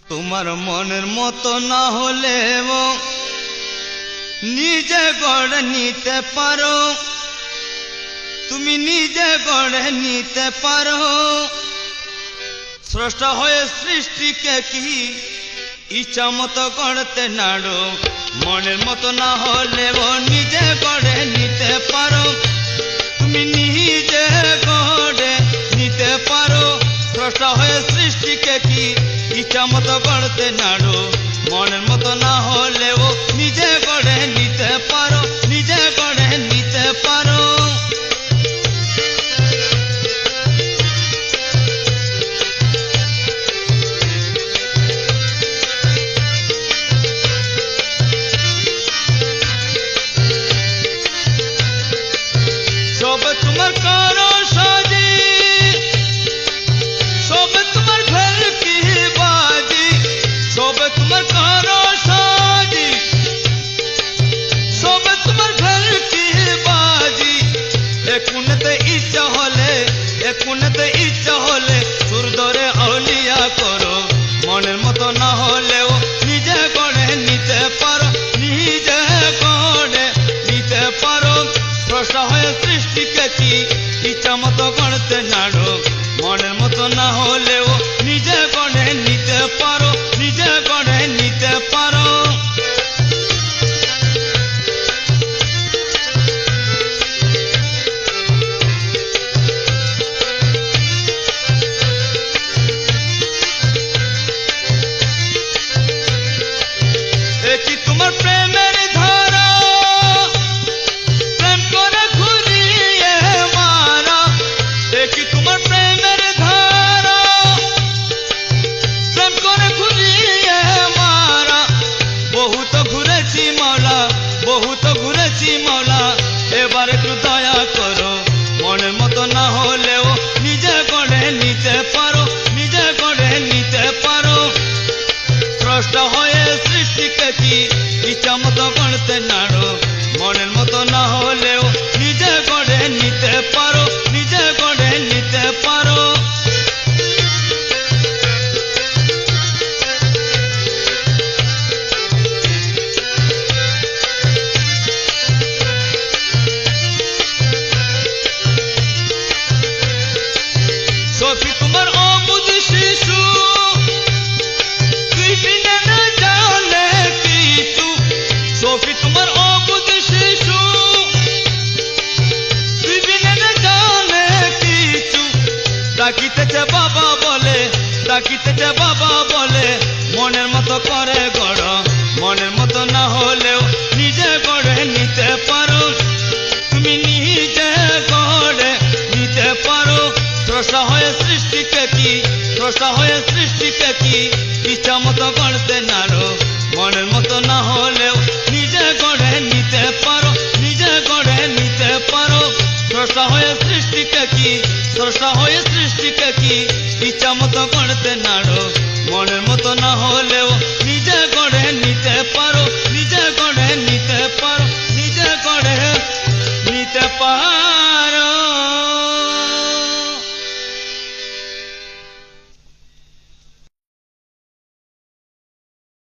তোমার মনের মতো না হলেও নিজে গড়ে নিতে পারো, তুমি নিজে গড়ে নিতে পারো। স্রষ্টা হয়ে সৃষ্টিকে কি ইচ্ছা মতো গড়তে নাড়ো, মনের মতো না হলেও নিজে গড়ে নিতে পারো, তুমি নিজে গড়ে নিতে পারো। স্রষ্টা হয়ে সৃষ্টিকে কি ইচ্ছা মতো গড়তে নাড়ো, মনের মতো না হলেও নিজে গড়ে নিতে পারো, নিজে গড়ে নিতে পারো। সব তোমার কারো সাজি, সব তোমার ঘর কি বাজি, সব তোমার কারো সাজি, সব তোমার ঘর কি বাজি। একুনতে ইচ্ছা হলে, একুনতে ইচ্ছা হলে সুর ধরে আউলিয়া করো, মনের মতো না হলেও নিজে গড়ে নিতে পারো, নিজে গড়ে নিতে পারো। স্রষ্টা হয়ে সৃষ্টিকে কি ইচ্ছা মতো গড়তে নাড়ো, মনের মতো না হলেও নিজে গড়ে নিতে পারো, নিজে গড়ে নিতে পারো। একি তোমার প্রেমের ধারা, প্রেম করে ঘুরিয়ে মারা। একি তোমার প্রেমের ধারা, প্রেম করে ঘুরিয়ে মারা। বহুত ঘুরেছি মাওলা, বহুত ঘুরেছি মাওলা, এবার একটু দয়া করো, মনের মতো না হলেও নিজে গড়ে নিতে পারো, নিজে গড়ে নিতে পারো। স্রষ্টা হয়ে সৃষ্টিকে কি ইচ্ছা মতো গড়তে নাড়ো, মনের মতো না হলেও নিজে গড়ে নিতে পারো, নিজে গড়ে নিতে পারো। সফি তোমার অবুঝ শিশু, তুই বিনে না জানে কিছু। সফি তোমার অবুঝ শিশু, তুই বিনে না জানে কিছু। ডাকিতেছে বাবা বলে, ডাকিতেছে বাবা বলে, মনের মতো করে গড়, মনের মতো না হলেও নিজে গড়ে নিতে পারো, তুমি নিজে গড়ে নিতে পারো। স্রষ্টা হয়ে সৃষ্টিকে কি, স্রষ্টা হয়ে সৃষ্টিকে কি ইচ্ছা মতো গড়তে নাড়ো, মনের মতো না হলেও নিজে গড়ে নিতে পারো, নিজে গড়ে নিতে পারো। স্রষ্টা হয়ে সৃষ্টিকে কি, স্রষ্টা হয়ে সৃষ্টিকে কি ইচ্ছা মতো গড়তে নাড়ো, মনের মতো না হলেও নিজে গড়ে নিতে পারো।